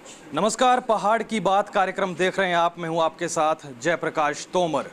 नमस्कार, पहाड़ की बात कार्यक्रम देख रहे हैं आप। मैं हूं आपके साथ जयप्रकाश तोमर।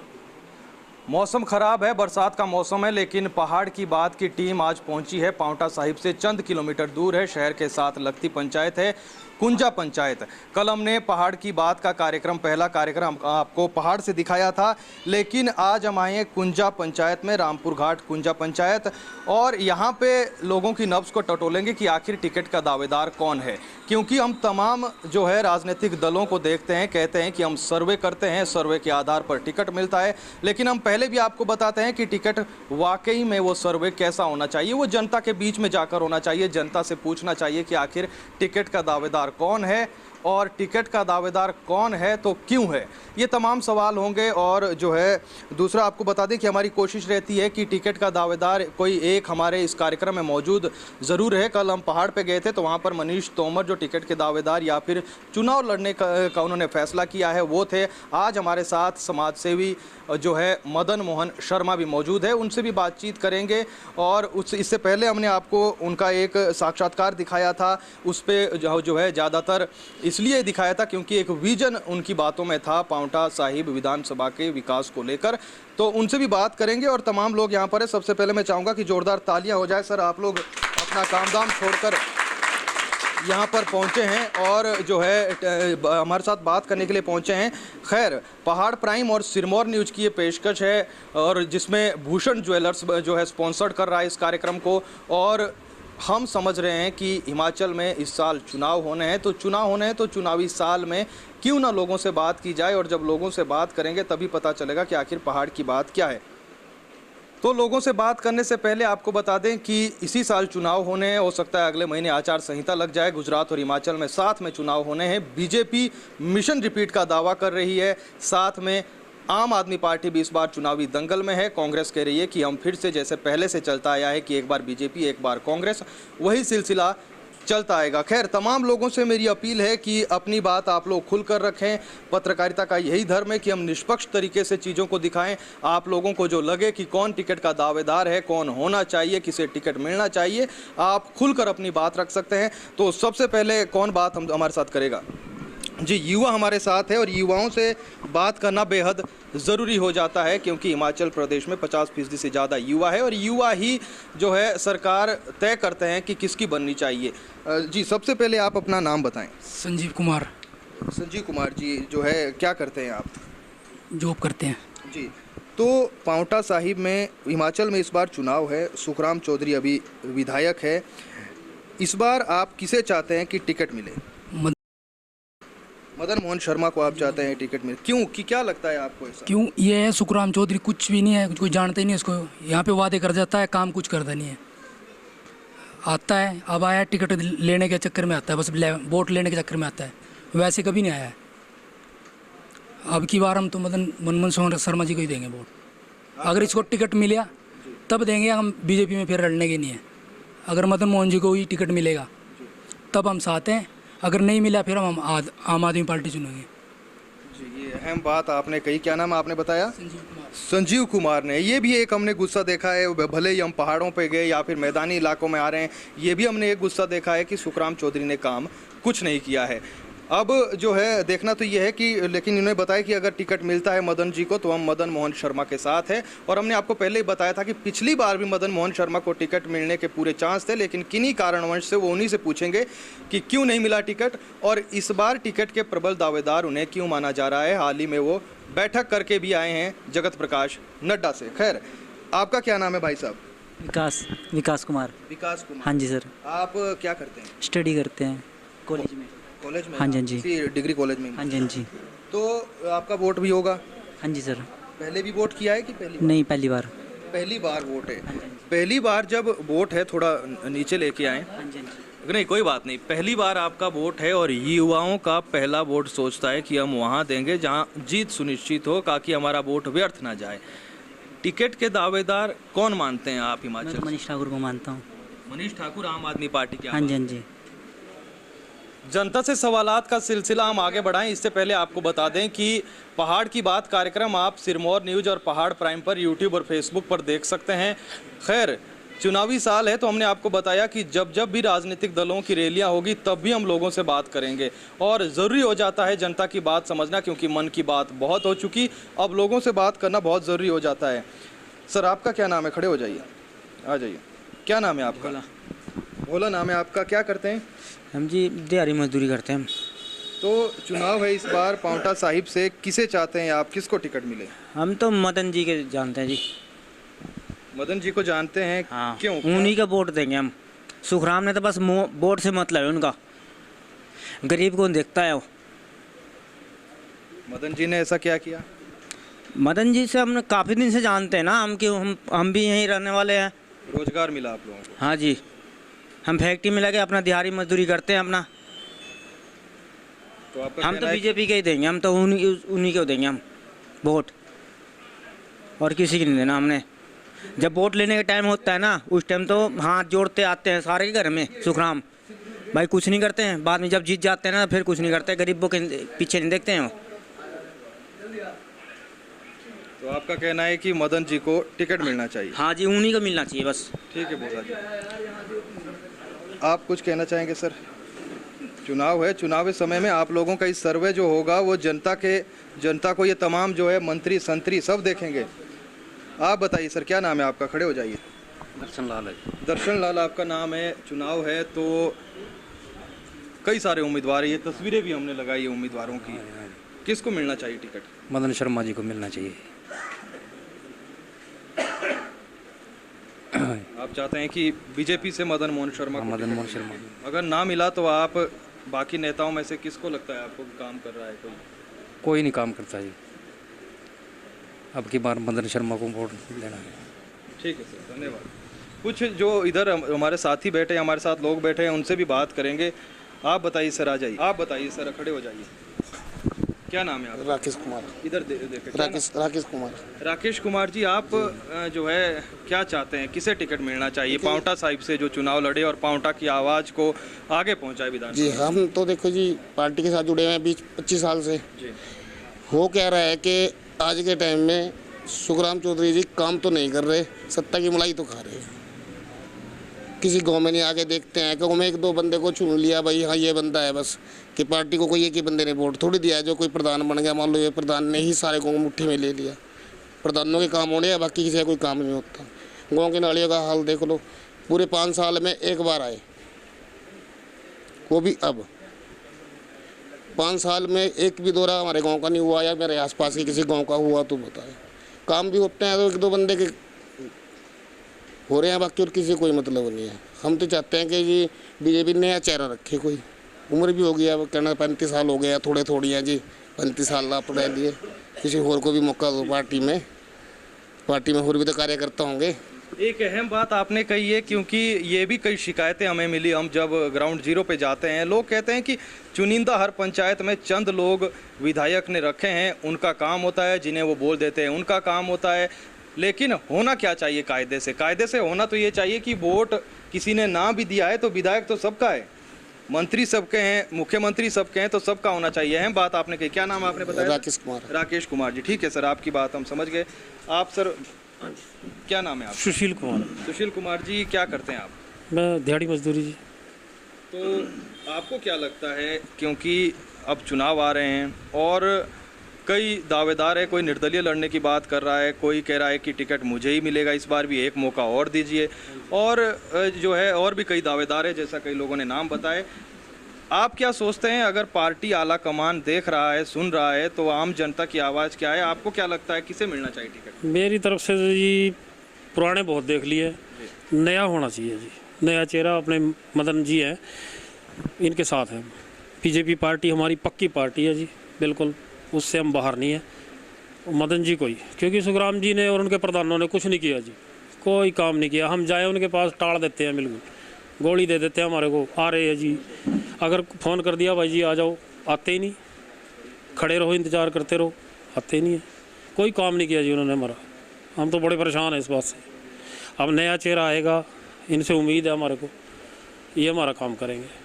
मौसम खराब है, बरसात का मौसम है, लेकिन पहाड़ की बात की टीम आज पहुंची है पांवटा साहिब से चंद किलोमीटर दूर है। शहर के साथ लगती पंचायत है कुंजा पंचायत। कल हमने पहाड़ की बात का कार्यक्रम, पहला कार्यक्रम आपको पहाड़ से दिखाया था, लेकिन आज हम आए हैं कुंजा पंचायत में, रामपुर घाट कुंजा पंचायत, और यहाँ पे लोगों की नब्ज को टटोलेंगे कि आखिर टिकट का दावेदार कौन है। क्योंकि हम तमाम जो है राजनीतिक दलों को देखते हैं, कहते हैं कि हम सर्वे करते हैं, सर्वे के आधार पर टिकट मिलता है, लेकिन हम पहले भी आपको बताते हैं कि टिकट वाकई में वो सर्वे कैसा होना चाहिए, वो जनता के बीच में जाकर होना चाहिए। जनता से पूछना चाहिए कि आखिर टिकट का दावेदार कौन है, और टिकट का दावेदार कौन है तो क्यों है, ये तमाम सवाल होंगे। और जो है दूसरा आपको बता दें कि हमारी कोशिश रहती है कि टिकट का दावेदार कोई एक हमारे इस कार्यक्रम में मौजूद ज़रूर है। कल हम पहाड़ पे गए थे तो वहाँ पर मनीष तोमर जो टिकट के दावेदार या फिर चुनाव लड़ने का उन्होंने फैसला किया है वो थे। आज हमारे साथ समाज सेवी जो है मदन मोहन शर्मा भी मौजूद है, उनसे भी बातचीत करेंगे। और इससे पहले हमने आपको उनका एक साक्षात्कार दिखाया था, उस पर जो है ज़्यादातर इसलिए दिखाया था क्योंकि एक विजन उनकी बातों में था पांवटा साहिब विधानसभा के विकास को लेकर, तो उनसे भी बात करेंगे। और तमाम लोग यहाँ पर है। सबसे पहले मैं चाहूँगा कि जोरदार तालियां हो जाए। सर, आप लोग अपना काम धाम छोड़कर यहाँ पर पहुँचे हैं और जो है हमारे साथ बात करने के लिए पहुँचे हैं। खैर, पहाड़ प्राइम और सिरमौर न्यूज़ की ये पेशकश है, और जिसमें भूषण ज्वेलर्स जो है स्पॉन्सर्ड कर रहा है इस कार्यक्रम को। और हम समझ रहे हैं कि हिमाचल में इस साल चुनाव होने हैं, तो चुनावी साल में क्यों ना लोगों से बात की जाए, और जब लोगों से बात करेंगे तभी पता चलेगा कि आखिर पहाड़ की बात क्या है। तो लोगों से बात करने से पहले आपको बता दें कि इसी साल चुनाव होने हैं, हो सकता है अगले महीने आचार संहिता लग जाए। गुजरात और हिमाचल में साथ में चुनाव होने हैं। बीजेपी मिशन रिपीट का दावा कर रही है, साथ में आम आदमी पार्टी भी इस बार चुनावी दंगल में है। कांग्रेस कह रही है कि हम फिर से जैसे पहले से चलता आया है कि एक बार बीजेपी एक बार कांग्रेस, वही सिलसिला चलता आएगा। खैर, तमाम लोगों से मेरी अपील है कि अपनी बात आप लोग खुलकर रखें। पत्रकारिता का यही धर्म है कि हम निष्पक्ष तरीके से चीज़ों को दिखाएं। आप लोगों को जो लगे कि कौन टिकट का दावेदार है, कौन होना चाहिए, किसे टिकट मिलना चाहिए, आप खुलकर अपनी बात रख सकते हैं। तो सबसे पहले कौन बात हमारे साथ करेगा? जी, युवा हमारे साथ है, और युवाओं से बात करना बेहद ज़रूरी हो जाता है क्योंकि हिमाचल प्रदेश में 50% से ज़्यादा युवा है, और युवा ही जो है सरकार तय करते हैं कि किसकी बननी चाहिए। जी, सबसे पहले आप अपना नाम बताएं। संजीव कुमार। संजीव कुमार जी जो है क्या करते हैं आप? जॉब करते हैं जी। तो पांवटा साहिब में हिमाचल में इस बार चुनाव है, सुखराम चौधरी अभी विधायक है। इस बार आप किसे चाहते हैं कि टिकट मिले? मदन मोहन शर्मा को आप चाहते हैं टिकट मिले, क्यों? कि क्या लगता है आपको ऐसा? क्यों? ये है सुखराम चौधरी कुछ भी नहीं है, कोई जानता ही नहीं इसको। यहाँ पे वादे कर जाता है, काम कुछ करता नहीं है। आता है, अब आया टिकट लेने के चक्कर में आता है, बस वोट लेने के चक्कर में आता है, वैसे कभी नहीं आया है। अब की बार हम तो मदन मोहन शर्मा जी को ही देंगे वोट। अगर इसको टिकट मिला तब देंगे, हम बीजेपी में फिर लड़ने के नहीं है। अगर मदन मोहन जी को ही टिकट मिलेगा तब हम साथ हैं, अगर नहीं मिला फिर हम आम आदमी पार्टी चुनेंगे। जी, ये अहम बात आपने कही। क्या नाम आपने बताया? संजीव कुमार। संजीव कुमार ने, ये भी एक हमने गुस्सा देखा है, भले ही हम पहाड़ों पे गए या फिर मैदानी इलाकों में आ रहे हैं, ये भी हमने एक गुस्सा देखा है कि सुखराम चौधरी ने काम कुछ नहीं किया है। अब जो है देखना तो ये है कि, लेकिन इन्होंने बताया कि अगर टिकट मिलता है मदन जी को तो हम मदन मोहन शर्मा के साथ हैं। और हमने आपको पहले ही बताया था कि पिछली बार भी मदन मोहन शर्मा को टिकट मिलने के पूरे चांस थे, लेकिन किन्हीं कारणवश से वो उन्हीं से पूछेंगे कि क्यों नहीं मिला टिकट, और इस बार टिकट के प्रबल दावेदार उन्हें क्यों माना जा रहा है। हाल ही में वो बैठक करके भी आए हैं जगत प्रकाश नड्डा से। खैर, आपका क्या नाम है भाई साहब? विकास कुमार। विकास कुमार। हाँ जी सर। आप क्या करते हैं? स्टडी करते हैं कॉलेज में। कॉलेज में? हाँ जी, हाँ जी। इसी डिग्री कॉलेज में? हाँ जी, हाँ जी। तो आपका वोट भी होगा? हाँ जी सर। पहले भी वोट किया है कि पहली बार? नहीं, पहली बार। पहली बार वोट है। पहली बार जब वोट है, थोड़ा नीचे लेके आए। हाँ जी, हाँ जी। नहीं, कोई बात नहीं। पहली बार आपका वोट है, और युवाओं का पहला वोट सोचता है कि हम वहाँ देंगे जहाँ जीत सुनिश्चित हो, ताकि हमारा वोट व्यर्थ ना जाए। टिकट के दावेदार कौन मानते हैं आप हिमाचल? मैं मनीष ठाकुर को मानता हूँ। मनीष ठाकुर, आम आदमी पार्टी के? हाँ जी, हाँ जी। जनता से सवालात का सिलसिला हम आगे बढ़ाएं, इससे पहले आपको बता दें कि पहाड़ की बात कार्यक्रम आप सिरमौर न्यूज़ और पहाड़ प्राइम पर यूट्यूब और फेसबुक पर देख सकते हैं। खैर, चुनावी साल है तो हमने आपको बताया कि जब जब भी राजनीतिक दलों की रैलियां होगी तब भी हम लोगों से बात करेंगे और ज़रूरी हो जाता है जनता की बात समझना, क्योंकि मन की बात बहुत हो चुकी, अब लोगों से बात करना बहुत ज़रूरी हो जाता है। सर आपका क्या नाम है? खड़े हो जाइए, आ जाइए। क्या नाम है आपका? भोला नाम है आपका। क्या करते हैं? हम जी दिहाड़ी मजदूरी करते हैं हम। तो चुनाव है इस बार पांवटा साहिब से, किसे चाहते हैं आप, किसको टिकट मिले? हम तो मदन जी के जानते हैं जी। मदन जी को जानते हैं? हाँ, क्यों? उन्हीं का वोट देंगे हम। सुखराम ने तो बस वोट से मतलब है उनका, गरीब को देखता है वो। मदन जी ने ऐसा क्या किया? मदन जी से हम काफ़ी दिन से जानते हैं ना हम, कि हम भी यहीं रहने वाले हैं। रोजगार मिला आप लोगों को? हाँ जी, हम फैक्ट्री में लगे अपना दिहाड़ी मजदूरी करते हैं अपना। तो आपका हम तो कहना है बीजेपी के ही देंगे, हम तो उन्हीं को देंगे हम वोट, और किसी की नहीं देना हमने। जब वोट लेने का टाइम होता है ना, उस टाइम तो हाथ जोड़ते आते हैं सारे के घर में सुखराम भाई, कुछ नहीं करते हैं। बाद में जब जीत जाते हैं ना, फिर कुछ नहीं करते, गरीबों के पीछे नहीं देखते हैं वो। तो आपका कहना है कि मदन जी को टिकट मिलना चाहिए? हाँ जी, उन्हीं को मिलना चाहिए बस। ठीक है भोला जी, आप कुछ कहना चाहेंगे सर? चुनाव है, चुनावी समय में आप लोगों का इस सर्वे जो होगा वो जनता को ये तमाम जो है मंत्री संतरी सब देखेंगे। आप बताइए सर, क्या नाम है आपका? खड़े हो जाइए। दर्शन लाल है। दर्शन लाल आपका नाम है। चुनाव है तो कई सारे उम्मीदवार हैं, ये तस्वीरें भी हमने लगाई है उम्मीदवारों की। किसको मिलना चाहिए टिकट? मदन शर्मा जी को मिलना चाहिए। आप चाहते हैं कि बीजेपी से मदन मोहन शर्मा को मदन टिकट मोहन मिले? शर्मा अगर ना मिला तो आप बाकी नेताओं में से किसको लगता है आपको कि काम कर रहा है कोई? कोई नहीं काम करता जी। अब की बार मदन शर्मा को वोट देना है। ठीक है सर, धन्यवाद। कुछ जो इधर हमारे साथी बैठे हैं, हमारे साथ लोग बैठे हैं, उनसे भी बात करेंगे। आप बताइए सर, आ जाइए। आप बताइए सर, खड़े हो जाइए। क्या नाम है आपका? राकेश कुमार। इधर देखें। राकेश कुमार। राकेश कुमार जी, आप जो है क्या चाहते हैं, किसे टिकट मिलना चाहिए पांवटा साहिब से जो चुनाव लड़े और पांवटा की आवाज़ को आगे पहुंचाए विधान? जी हम तो देखो जी पार्टी के साथ जुड़े हुए हैं 25 साल से। जी। हो क्या रहा है कि आज के टाइम में सुखराम चौधरी जी काम तो नहीं कर रहे, सत्ता की मलाई तो खा रहे हैं। किसी गांव में नहीं आके देखते हैं, गाँव में एक दो बंदे को चुन लिया भाई, हाँ ये बंदा है बस, कि पार्टी को कोई एक ही बंदे ने वोट थोड़ी दिया है। जो कोई प्रधान बन गया, मान लो ये प्रधान ने ही सारे गाँव मुट्ठी में ले लिया। प्रधानों के काम होने, बाकी किसी का कोई काम नहीं होता। गाँव की नालियों का हाल देख लो, पूरे 5 साल में एक बार आए, वो भी अब 5 साल में एक भी दौरा हमारे गांव का नहीं हुआ, या मेरे आसपास के किसी गांव का हुआ तो बताए। काम भी होते हैं तो एक दो बंदे के हो रहे हैं, बाकी और किसी कोई मतलब नहीं है। हम तो चाहते हैं कि जी बीजेपी नया चेहरा रखे, कोई उम्र भी हो गया, कहना 35 साल हो गया, थोड़े थोड़ी हैं जी 35 साल आप रह लिए, किसी और को भी मौका दो पार्टी में और भी तो कार्यकर्ता होंगे। एक अहम बात आपने कही है, क्योंकि ये भी कई शिकायतें हमें मिली। हम जब ग्राउंड जीरो पे जाते हैं, लोग कहते हैं कि चुनिंदा हर पंचायत में चंद लोग विधायक ने रखे हैं, उनका काम होता है, जिन्हें वो बोल देते हैं उनका काम होता है। लेकिन होना क्या चाहिए कायदे से? कायदे से होना तो ये चाहिए कि वोट किसी ने ना भी दिया है तो विधायक तो सबका है, मंत्री सबके हैं, मुख्यमंत्री सबके हैं, तो सबका होना चाहिए। अहम बात आपने कही। क्या नाम आपने बताया? राकेश कुमार। राकेश कुमार जी, ठीक है सर, आपकी बात हम समझ गए। आप सर, क्या नाम है आप? सुशील कुमार। सुशील कुमार जी, क्या करते हैं आप? मैं दिहाड़ी मजदूरी जी। तो आपको क्या लगता है, क्योंकि अब चुनाव आ रहे हैं और कई दावेदार है, कोई निर्दलीय लड़ने की बात कर रहा है, कोई कह रहा है कि टिकट मुझे ही मिलेगा इस बार भी, एक मौका और दीजिए, और जो है और भी कई दावेदार है, जैसा कई लोगों ने नाम बताए। आप क्या सोचते हैं, अगर पार्टी आला कमान देख रहा है, सुन रहा है, तो आम जनता की आवाज़ क्या है? आपको क्या लगता है किसे मिलना चाहिए टिकट? मेरी तरफ से जी पुराने बहुत देख लिए, नया होना चाहिए जी, नया चेहरा। अपने मदन जी हैं, इनके साथ हैं। बीजेपी पार्टी हमारी पक्की पार्टी है जी, बिल्कुल उससे हम बाहर नहीं है। मदन जी को ही, क्योंकि सुखराम जी ने और उनके प्रधानों ने कुछ नहीं किया जी, कोई काम नहीं किया। हम जाए उनके पास टाल देते हैं, बिल्कुल गोली दे देते हैं हमारे को, आ रहे हैं जी। अगर फ़ोन कर दिया भाई जी आ जाओ, आते ही नहीं, खड़े रहो इंतज़ार करते रहो, आते ही नहीं है। कोई काम नहीं किया जी उन्होंने हमारा। हम तो बड़े परेशान हैं इस बात से। अब नया चेहरा आएगा, इनसे उम्मीद है हमारे को, ये हमारा काम करेंगे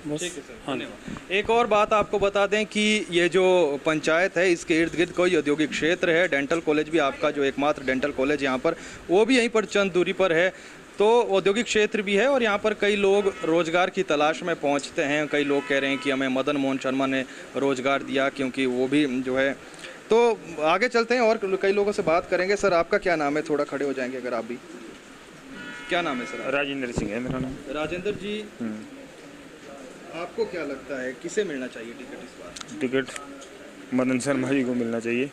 बस। ठीक है सर, हाँ। धन्यवाद। एक और बात आपको बता दें कि ये जो पंचायत है, इसके इर्द गिर्द कोई औद्योगिक क्षेत्र है, डेंटल कॉलेज भी आपका जो एकमात्र डेंटल कॉलेज यहाँ पर, वो भी यहीं पर चंद दूरी पर है। तो औद्योगिक क्षेत्र भी है और यहाँ पर कई लोग रोजगार की तलाश में पहुँचते हैं। कई लोग कह रहे हैं कि हमें मदन मोहन शर्मा ने रोजगार दिया, क्योंकि वो भी जो है। तो आगे चलते हैं और कई लोगों से बात करेंगे। सर, आपका क्या नाम है? थोड़ा खड़े हो जाएंगे अगर आप भी। क्या नाम है सर? राजेंद्र सिंह है मेरा नाम। राजेंद्र जी, आपको क्या लगता है किसे मिलना चाहिए टिकट इस बार? टिकट मदन शर्मा जी को मिलना चाहिए,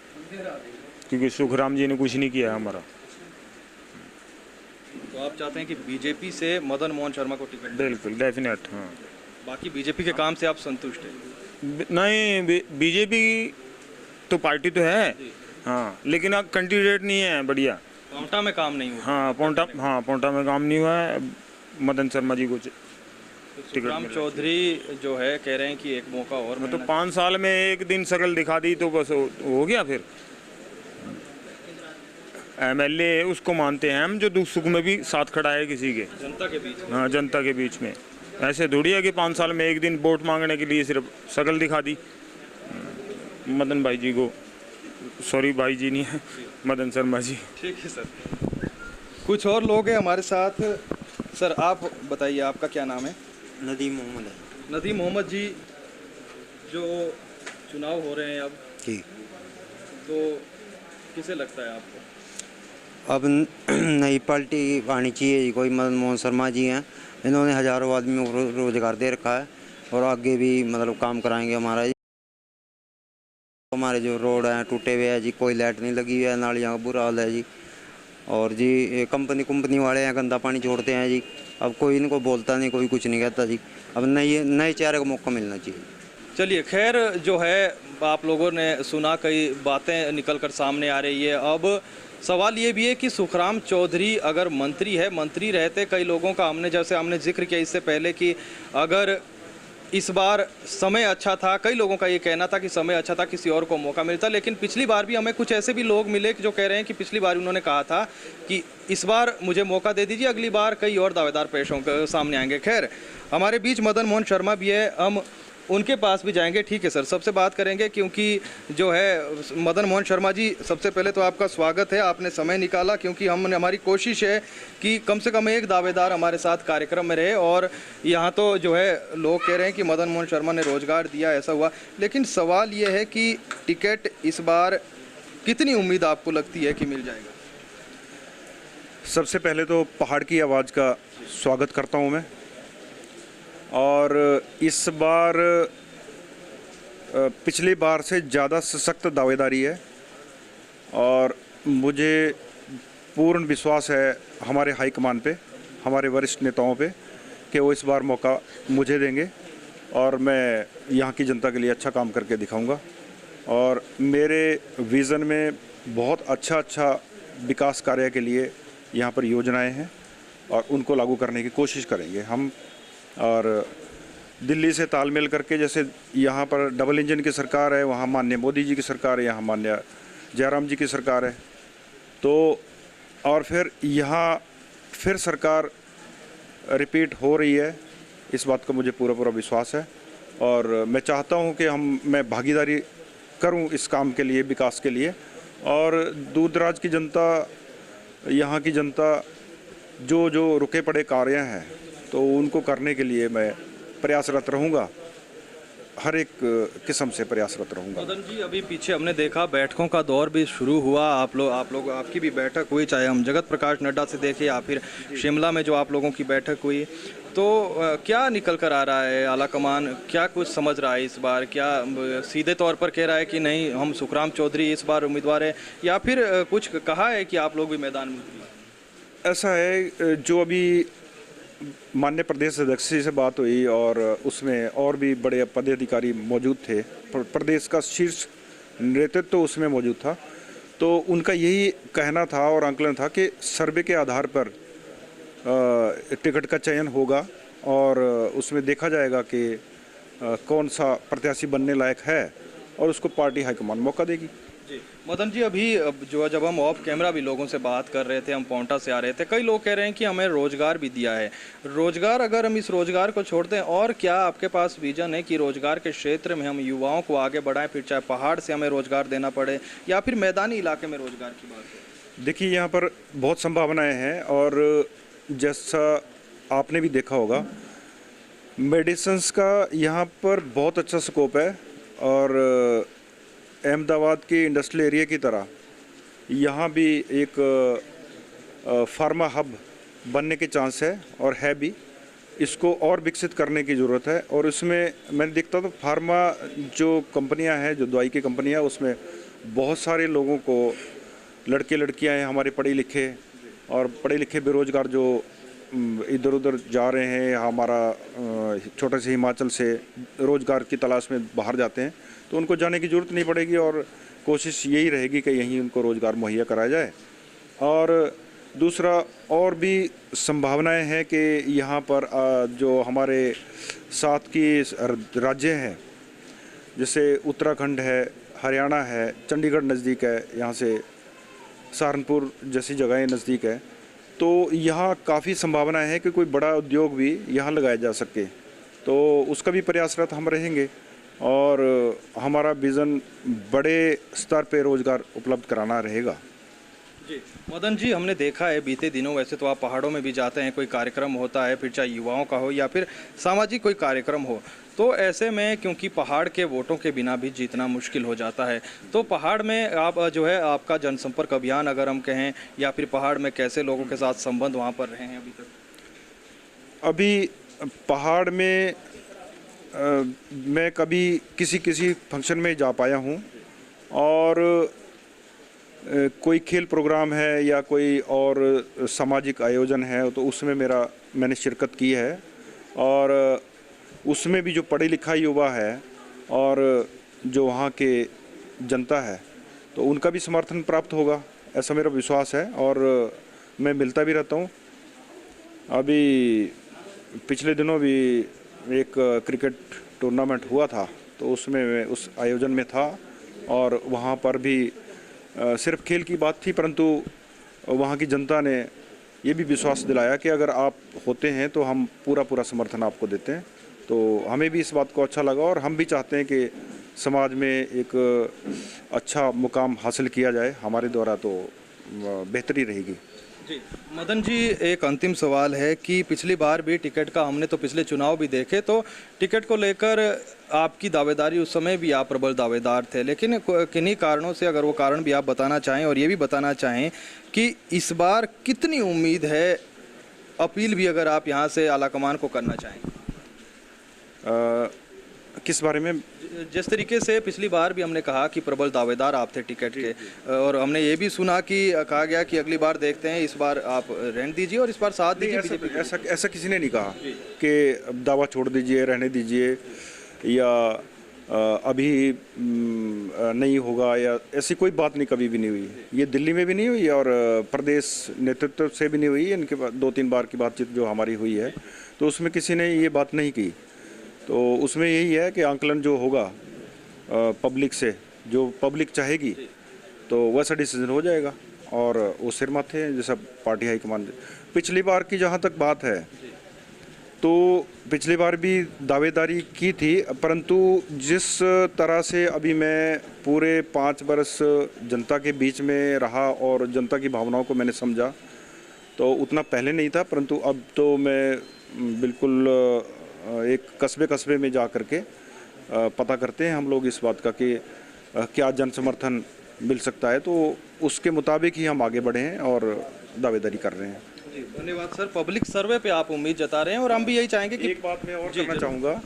क्योंकि सुखराम जी ने कुछ नहीं किया है हमारा। तो आप चाहते हैं कि बीजेपी से मदन मोहन शर्मा को टिकट? बिल्कुल, डेफिनेट। हाँ, बाकी बीजेपी के काम से आप संतुष्ट हैं? नहीं, बीजेपी तो पार्टी तो है, हाँ, लेकिन अब कैंडिडेट नहीं है बढ़िया। पांवटा में काम नहीं हुआ? हाँ, पांवटा में काम नहीं हुआ है। मदन शर्मा जी को सुखराम चौधरी जो है कह रहे हैं कि एक मौका और तो 5 साल में एक दिन शकल दिखा दी तो बस हो गया। फिर एमएलए उसको मानते हैं हम जो दुख सुख में भी साथ खड़ा है किसी के, जनता के बीच में। हाँ, जनता के बीच में। ऐसे थोड़ी है कि 5 साल में एक दिन वोट मांगने के लिए सिर्फ शकल दिखा दी। मदन भाई जी को, सॉरी भाई जी नहीं है, मदन शर्मा जी। ठीक है सर। कुछ और लोग हैं हमारे साथ। सर, आप बताइए, आपका क्या नाम है? नदीम मोहम्मद है। नदीम मोहम्मद जी, जो चुनाव हो रहे हैं अब जी, तो किसे लगता है आपको? अब नई पार्टी आनी चाहिए जी। कोई मदन मोहन शर्मा जी हैं, इन्होंने हज़ारों आदमियों को रोजगार दे रखा है और आगे भी मतलब काम कराएंगे हमारा जी। हमारे जो रोड हैं टूटे हुए हैं जी, कोई लाइट नहीं लगी हुई है, नालियाँ का बुरा हाल है जी। और जी ये कंपनी वाले हैं, गंदा पानी छोड़ते हैं जी। अब कोई इनको बोलता नहीं, कोई कुछ नहीं कहता जी। अब नए चेहरे को मौका मिलना चाहिए। चलिए, खैर जो है आप लोगों ने सुना, कई बातें निकल कर सामने आ रही है। अब सवाल ये भी है कि सुखराम चौधरी अगर मंत्री है, मंत्री रहते कई लोगों का हमने जिक्र किया इससे पहले कि अगर इस बार समय अच्छा था, कई लोगों का ये कहना था कि समय अच्छा था, किसी और को मौका मिलता। लेकिन पिछली बार भी हमें कुछ ऐसे भी लोग मिले जो कह रहे हैं कि पिछली बार उन्होंने कहा था कि इस बार मुझे मौका दे दीजिए, अगली बार कई और दावेदार पेशों के सामने आएंगे। खैर, हमारे बीच मदन मोहन शर्मा भी है, हम उनके पास भी जाएंगे। ठीक है सर, सबसे बात करेंगे क्योंकि जो है मदन मोहन शर्मा जी, सबसे पहले तो आपका स्वागत है, आपने समय निकाला, क्योंकि हमारी कोशिश है कि कम से कम एक दावेदार हमारे साथ कार्यक्रम में रहे। और यहाँ तो जो है लोग कह रहे हैं कि मदन मोहन शर्मा ने रोजगार दिया, ऐसा हुआ। लेकिन सवाल ये है कि टिकट इस बार कितनी उम्मीद आपको लगती है कि मिल जाएगा? सबसे पहले तो पहाड़ की आवाज़ का स्वागत करता हूँ मैं। और इस बार पिछली बार से ज़्यादा सशक्त दावेदारी है और मुझे पूर्ण विश्वास है हमारे हाईकमान पे, हमारे वरिष्ठ नेताओं पे, कि वो इस बार मौका मुझे देंगे और मैं यहाँ की जनता के लिए अच्छा काम करके दिखाऊंगा। और मेरे विज़न में बहुत अच्छा विकास कार्य के लिए यहाँ पर योजनाएं हैं और उनको लागू करने की कोशिश करेंगे हम। और दिल्ली से तालमेल करके, जैसे यहाँ पर डबल इंजन की सरकार है, वहाँ माननीय मोदी जी की सरकार है, यहाँ माननीय जयराम जी की सरकार है, तो और फिर यहाँ फिर सरकार रिपीट हो रही है, इस बात का मुझे पूरा विश्वास है। और मैं चाहता हूँ कि मैं भागीदारी करूँ इस काम के लिए, विकास के लिए। और दूर दराज की जनता, यहाँ की जनता जो रुके पड़े कार्य हैं तो उनको करने के लिए मैं प्रयासरत रहूँगा, हर एक किस्म से प्रयासरत रहूँगा। मदन जी, अभी पीछे हमने देखा बैठकों का दौर भी शुरू हुआ, आपकी भी बैठक हुई, चाहे हम जगत प्रकाश नड्डा से देखें या फिर शिमला में जो आप लोगों की बैठक हुई, तो क्या निकल कर आ रहा है? आला कमान क्या कुछ समझ रहा है इस बार? क्या सीधे तौर पर कह रहा है कि नहीं हम सुखराम चौधरी इस बार उम्मीदवार है, या फिर कुछ कहा है कि आप लोग भी मैदान में? ऐसा है, जो अभी माननीय प्रदेश अध्यक्ष जी से बात हुई और उसमें और भी बड़े पदाधिकारी मौजूद थे, प्रदेश का शीर्ष नेतृत्व तो उसमें मौजूद था, तो उनका यही कहना था और आंकलन था कि सर्वे के आधार पर टिकट का चयन होगा और उसमें देखा जाएगा कि कौन सा प्रत्याशी बनने लायक है और उसको पार्टी हाईकमान मौका देगी। जी मदन जी, अभी जब हम ऑफ कैमरा भी लोगों से बात कर रहे थे, हम पांवटा से आ रहे थे, कई लोग कह रहे हैं कि हमें रोजगार भी दिया है। रोजगार, अगर हम इस रोजगार को छोड़ते हैं, और क्या आपके पास विजन है कि रोजगार के क्षेत्र में हम युवाओं को आगे बढ़ाएं, फिर चाहे पहाड़ से हमें रोजगार देना पड़े या फिर मैदानी इलाके में रोजगार की बात है? देखिए, यहाँ पर बहुत संभावनाएं हैं और जैसा आपने भी देखा होगा, मेडिसिन्स का यहाँ पर बहुत अच्छा स्कोप है और अहमदाबाद के इंडस्ट्रियल एरिया की तरह यहाँ भी एक फार्मा हब बनने के चांस है और है भी। इसको और विकसित करने की ज़रूरत है और उसमें मैंने देखता तो फार्मा जो कंपनियां हैं, जो दवाई की कंपनियां, उसमें बहुत सारे लोगों को, लड़के लड़कियां हैं हमारे पढ़े लिखे और पढ़े लिखे बेरोज़गार जो इधर उधर जा रहे हैं, हमारा छोटे से हिमाचल से रोज़गार की तलाश में बाहर जाते हैं, तो उनको जाने की ज़रूरत नहीं पड़ेगी और कोशिश यही रहेगी कि यहीं उनको रोज़गार मुहैया कराया जाए। और दूसरा और भी संभावनाएं हैं कि यहाँ पर जो हमारे साथ की राज्य हैं, जैसे उत्तराखंड है, हरियाणा है, चंडीगढ़ नज़दीक है, यहाँ से सहारनपुर जैसी जगहें नज़दीक है, तो यहाँ काफ़ी संभावनाएं है कि कोई बड़ा उद्योग भी यहाँ लगाया जा सके। तो उसका भी प्रयासरत हम रहेंगे और हमारा विज़न बड़े स्तर पे रोज़गार उपलब्ध कराना रहेगा। जी मदन जी, हमने देखा है बीते दिनों, वैसे तो आप पहाड़ों में भी जाते हैं, कोई कार्यक्रम होता है, फिर चाहे युवाओं का हो या फिर सामाजिक कोई कार्यक्रम हो, तो ऐसे में क्योंकि पहाड़ के वोटों के बिना भी जीतना मुश्किल हो जाता है, तो पहाड़ में आप जो है आपका जनसंपर्क अभियान अगर हम कहें, या फिर पहाड़ में कैसे लोगों के साथ संबंध वहाँ पर रहे हैं अभी तक? अभी पहाड़ में मैं कभी किसी फंक्शन में जा पाया हूँ और कोई खेल प्रोग्राम है या कोई और सामाजिक आयोजन है तो उसमें मैंने शिरकत की है और उसमें भी जो पढ़े लिखा युवा है और जो वहाँ के जनता है तो उनका भी समर्थन प्राप्त होगा, ऐसा मेरा विश्वास है और मैं मिलता भी रहता हूँ। अभी पिछले दिनों भी एक क्रिकेट टूर्नामेंट हुआ था तो उसमें मैं उस आयोजन में था और वहाँ पर भी सिर्फ खेल की बात थी, परंतु वहाँ की जनता ने ये भी विश्वास दिलाया कि अगर आप होते हैं तो हम पूरा समर्थन आपको देते हैं। तो हमें भी इस बात को अच्छा लगा और हम भी चाहते हैं कि समाज में एक अच्छा मुकाम हासिल किया जाए हमारे द्वारा, तो बेहतरी रहेगी। जी मदन जी, एक अंतिम सवाल है कि पिछली बार भी टिकट का, हमने तो पिछले चुनाव भी देखे, तो टिकट को लेकर आपकी दावेदारी, उस समय भी आप प्रबल दावेदार थे, लेकिन किन्हीं कारणों से, अगर वो कारण भी आप बताना चाहें और ये भी बताना चाहें कि इस बार कितनी उम्मीद है, अपील भी अगर आप यहाँ से आलाकमान को करना चाहें। किस बारे में? जिस तरीके से पिछली बार भी हमने कहा कि प्रबल दावेदार आप थे टिकट के, और हमने ये भी सुना कि कहा गया कि अगली बार देखते हैं, इस बार आप रहने दीजिए और इस बार साथ दीजिए। ऐसा किसी ने नहीं कहा कि दावा छोड़ दीजिए, रहने दीजिए या अभी नहीं होगा, या ऐसी कोई बात नहीं, कभी भी नहीं हुई। ये दिल्ली में भी नहीं हुई और प्रदेश नेतृत्व से भी नहीं हुई। इनके 2-3 बार की बातचीत जो हमारी हुई है तो उसमें किसी ने ये बात नहीं की। तो उसमें यही है कि आंकलन जो होगा पब्लिक से, जो पब्लिक चाहेगी तो वैसा डिसीजन हो जाएगा और वो सिर माथे हैं जैसा पार्टी हाईकमान। पिछली बार की जहाँ तक बात है तो पिछली बार भी दावेदारी की थी, परंतु जिस तरह से अभी मैं पूरे 5 वर्ष जनता के बीच में रहा और जनता की भावनाओं को मैंने समझा, तो उतना पहले नहीं था, परंतु अब तो मैं बिल्कुल एक कस्बे में जा कर के पता करते हैं हम लोग इस बात का कि क्या जन समर्थन मिल सकता है, तो उसके मुताबिक ही हम आगे बढ़े हैं और दावेदारी कर रहे हैं। जी धन्यवाद सर। पब्लिक सर्वे पे आप उम्मीद जता रहे हैं और हम भी यही चाहेंगे कि एक बात मैं और करना चाहूँगा,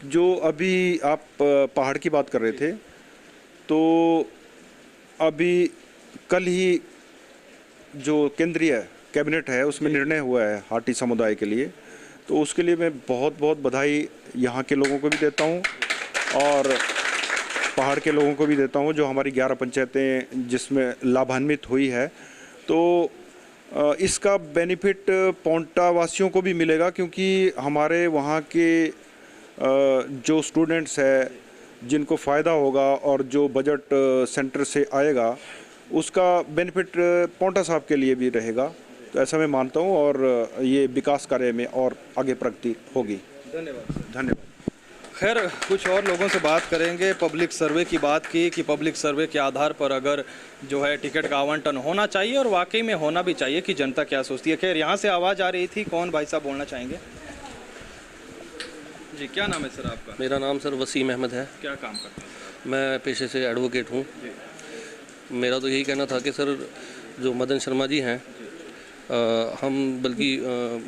जो अभी आप पहाड़ की बात कर रहे थे, तो अभी कल ही जो केंद्रीय कैबिनेट है उसमें निर्णय हुआ है हाटी समुदाय के लिए, तो उसके लिए मैं बहुत बधाई यहाँ के लोगों को भी देता हूँ और पहाड़ के लोगों को भी देता हूँ, जो हमारी 11 पंचायतें जिसमें लाभान्वित हुई है। तो इसका बेनिफिट पौंटा वासियों को भी मिलेगा, क्योंकि हमारे वहाँ के जो स्टूडेंट्स हैं जिनको फ़ायदा होगा और जो बजट सेंटर से आएगा उसका बेनिफिट पौंटा साहब के लिए भी रहेगा। तो ऐसा मैं मानता हूँ और ये विकास कार्य में और आगे प्रगति होगी। धन्यवाद। धन्यवाद। खैर कुछ और लोगों से बात करेंगे। पब्लिक सर्वे की बात की कि पब्लिक सर्वे के आधार पर अगर जो है टिकट का आवंटन होना चाहिए और वाकई में होना भी चाहिए कि जनता क्या सोचती है। खैर यहाँ से आवाज़ आ रही थी, कौन भाई साहब बोलना चाहेंगे? जी, क्या नाम है सर आपका? मेरा नाम सर वसीम अहमद है। क्या काम करते हैं? मैं पेशे से एडवोकेट हूँ। मेरा तो यही कहना था कि सर जो मदन शर्मा जी हैं, हम बल्कि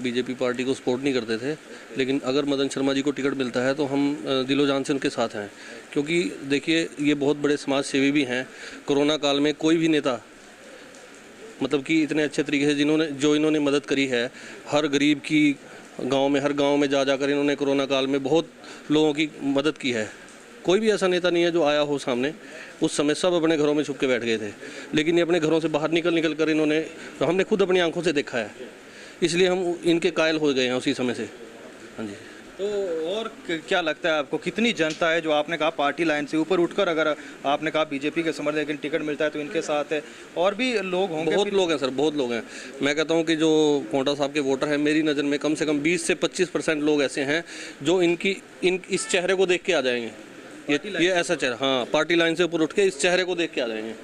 बीजेपी पार्टी को सपोर्ट नहीं करते थे, लेकिन अगर मदन शर्मा जी को टिकट मिलता है तो हम दिलो जान से उनके साथ हैं। क्योंकि देखिए ये बहुत बड़े समाज सेवी भी हैं। कोरोना काल में कोई भी नेता मतलब कि इतने अच्छे तरीके से इन्होंने मदद करी है, हर गरीब की हर गांव में जाकर इन्होंने कोरोना काल में बहुत लोगों की मदद की है। कोई भी ऐसा नेता नहीं है जो आया हो सामने। उस समय सब अपने घरों में छुप के बैठ गए थे, लेकिन ये अपने घरों से बाहर निकल कर हमने खुद अपनी आंखों से देखा है, इसलिए हम इनके कायल हो गए हैं उसी समय से। हाँ जी। तो और क्या लगता है आपको, कितनी जनता है जो आपने कहा पार्टी लाइन से ऊपर उठकर, अगर आपने कहा बीजेपी के समर्थन लेकिन टिकट मिलता है तो इनके साथ है, और भी लोग होंगे? बहुत लोग हैं सर, बहुत लोग हैं। मैं कहता हूं कि जो पोंटा साहब के वोटर हैं, मेरी नज़र में कम से कम 20 से 25% लोग ऐसे हैं जो इस चेहरे को देख के आ जाएंगे। ये ऐसा चेहरा, हाँ, पार्टी लाइन से ऊपर उठ के इस चेहरे को देख के आ जाएंगे।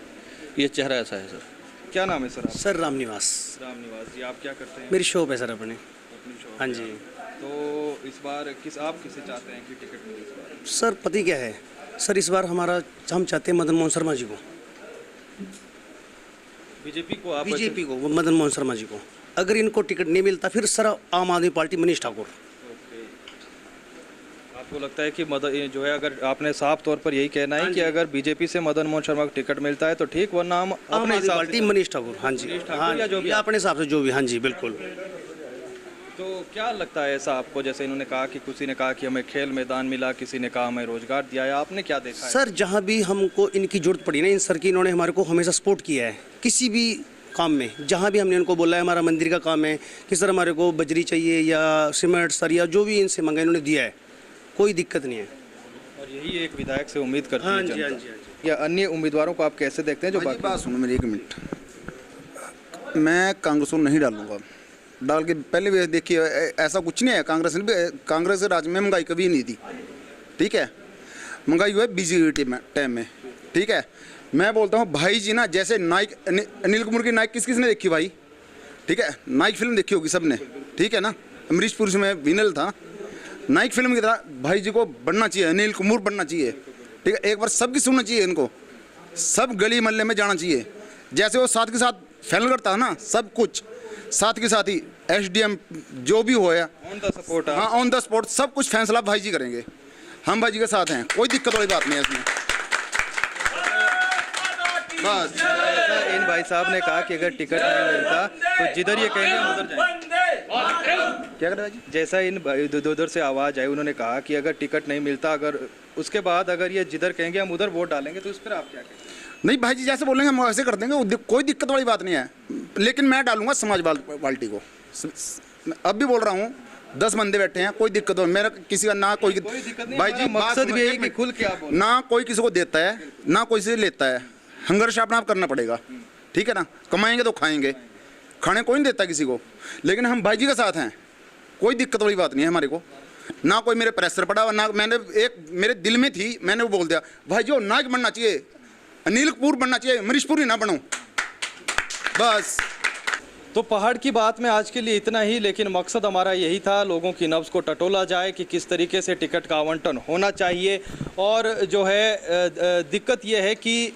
ये चेहरा ऐसा है सर। क्या नाम है सर? सर रामनिवास। रामनिवास जी, आप क्या करते हैं? मेरी शॉप है सर अपनी शॉप। हाँ जी। तो इस बार आप किसे चाहते हैं कि टिकट मिले इस बार? सर पति क्या है सर, इस बार हम चाहते हैं मदन मोहन शर्मा जी को। बीजेपी को? बीजेपी को, मदन मोहन शर्मा जी को। अगर इनको टिकट नहीं मिलता फिर सर आम आदमी पार्टी मनीष ठाकुर। आपको लगता है कि मदन जो है, अगर आपने साफ तौर पर यही कहना है कि अगर बीजेपी से मदन मोहन शर्मा को टिकट मिलता है तो ठीक, वरना हम अपने हिसाब पार्टी मनीष ठाकुर। हाँ जी, हाँ या जो भी अपने हिसाब से जो भी। हाँ जी बिल्कुल। तो क्या लगता है ऐसा आपको, जैसे इन्होंने कहा कि किसी ने कहा कि हमें खेल मैदान मिला, किसी ने कहा हमें रोजगार दिया है, आपने क्या देखा है? सर जहाँ भी हमको इनकी जरूरत पड़ी ना, इन सर की, इन्होंने हमारे को हमेशा सपोर्ट किया है किसी भी काम में। जहाँ भी हमने इनको बोला है हमारा मंदिर का काम है कि सर हमारे को बजरी चाहिए या सीमेंट सर या जो भी इनसे मंगा इन्होंने दिया है, कोई दिक्कत नहीं है। और यही एक विधायक से उम्मीद करती है हाँ जी, जनता। हाँ जी, हाँ जी। या अन्य उम्मीदवारों को आप कैसे देखते हैं जो बाकी? बात सुनो मेरी, 1 मिनट। मैं कांग्रेस को नहीं डालूंगा, डाल के पहले भी देखिए ऐसा कुछ नहीं है। कांग्रेस राज में महंगाई कभी नहीं थी, ठीक है। महंगाई हुआ है बीजेपी टाइम में, ठीक है। मैं बोलता हूँ भाई जी ना, जैसे नाइक अनिल कपूर की नाइक किसने देखी भाई, ठीक है। नाइक फिल्म देखी होगी सबने, ठीक है ना। अमरीश पुरी में विनल था। नाइक फिल्म की तरह भाई जी को बनना चाहिए, अनिल कपूर बनना चाहिए, ठीक है। एक बार सबकी सुनना चाहिए इनको, सब गली मोहल्ले में जाना चाहिए। जैसे वो साथ के साथ फाइनल करता है ना, सब कुछ साथ के साथ ही SDM जो भी हो, ऑन द सपोर्ट, हाँ ऑन द स्पॉट सब कुछ फैसला भाई जी करेंगे। हम भाई जी के साथ हैं, कोई दिक्कत वाली बात नहीं है इसमें। बस इन भाई साहब ने कहा कि अगर टिकट नहीं मिलता तो जिधर ये कहेंगे हम उधर जाएंगे। क्या कर जी? जैसा इन उधर से आवाज़ आई, उन्होंने कहा कि अगर टिकट नहीं मिलता, अगर उसके बाद अगर ये जिधर कहेंगे हम उधर वोट डालेंगे, तो इस पर आप क्या कहेंगे? नहीं भाई जी, जैसे बोलेंगे हम वैसे कर देंगे, कोई दिक्कत वाली बात नहीं है। लेकिन मैं डालूंगा समाजवादी पार्टी को। अब भी बोल रहा हूँ, 10 बंदे बैठे हैं, कोई दिक्कत हो, मेरा किसी का ना कोई दिक्कत नहीं। भाई जी मकसद भी है कि खुल के आप ना कोई किसी को देता है ना कोई से लेता है। संघर्ष अपना आप करना पड़ेगा, ठीक है ना। कमाएंगे तो खाएंगे, खाने कोई नहीं देता किसी को। लेकिन हम भाई जी के साथ हैं, कोई दिक्कत वाली बात नहीं है हमारे को। ना कोई मेरे प्रेशर पड़ा, ना मैंने मेरे दिल में थी, मैंने वो बोल दिया भाई जी नायक बनना चाहिए, अनिल कपूर बनना चाहिए, अमरीश पुरी ना बनो, बस। तो पहाड़ की बात में आज के लिए इतना ही, लेकिन मकसद हमारा यही था, लोगों की नब्ज़ को टटोला जाए कि किस तरीके से टिकट का आवंटन होना चाहिए। और जो है दिक्कत ये है कि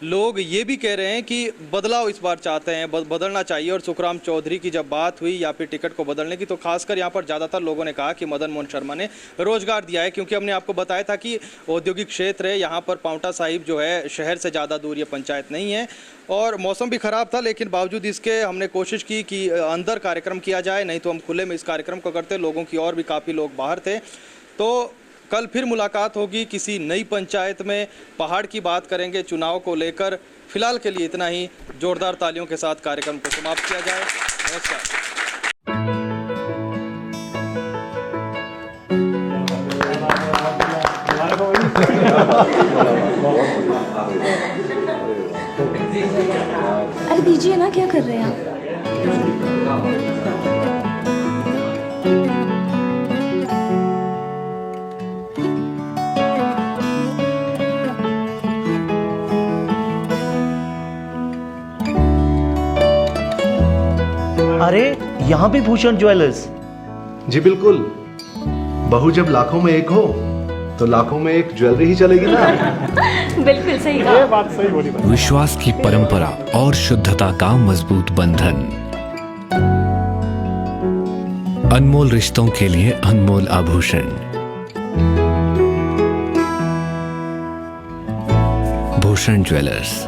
लोग ये भी कह रहे हैं कि बदलाव इस बार चाहते हैं, बदलना चाहिए। और सुखराम चौधरी की जब बात हुई या फिर टिकट को बदलने की, तो खासकर यहाँ पर ज़्यादातर लोगों ने कहा कि मदन मोहन शर्मा ने रोजगार दिया है, क्योंकि हमने आपको बताया था कि औद्योगिक क्षेत्र है यहाँ पर। पांवटा साहिब जो है शहर से ज़्यादा दूर ये पंचायत नहीं है, और मौसम भी ख़राब था, लेकिन बावजूद इसके हमने कोशिश की कि अंदर कार्यक्रम किया जाए, नहीं तो हम खुले में इस कार्यक्रम को करते। लोगों की और भी काफ़ी लोग बाहर थे। तो कल फिर मुलाकात होगी किसी नई पंचायत में, पहाड़ की बात करेंगे चुनाव को लेकर। फिलहाल के लिए इतना ही, जोरदार तालियों के साथ कार्यक्रम को समाप्त किया जाए। नमस्कार। अरे दीजिए ना, क्या कर रहे हैं आप? यहाँ भी भूषण ज्वेलर्स? जी बिल्कुल, बहू जब लाखों में एक हो तो लाखों में एक ज्वेलरी ही चलेगी ना। बिल्कुल सही कहा। ये बात सही बोली। विश्वास की परंपरा और शुद्धता का मजबूत बंधन, अनमोल रिश्तों के लिए अनमोल आभूषण। भूषण ज्वेलर्स।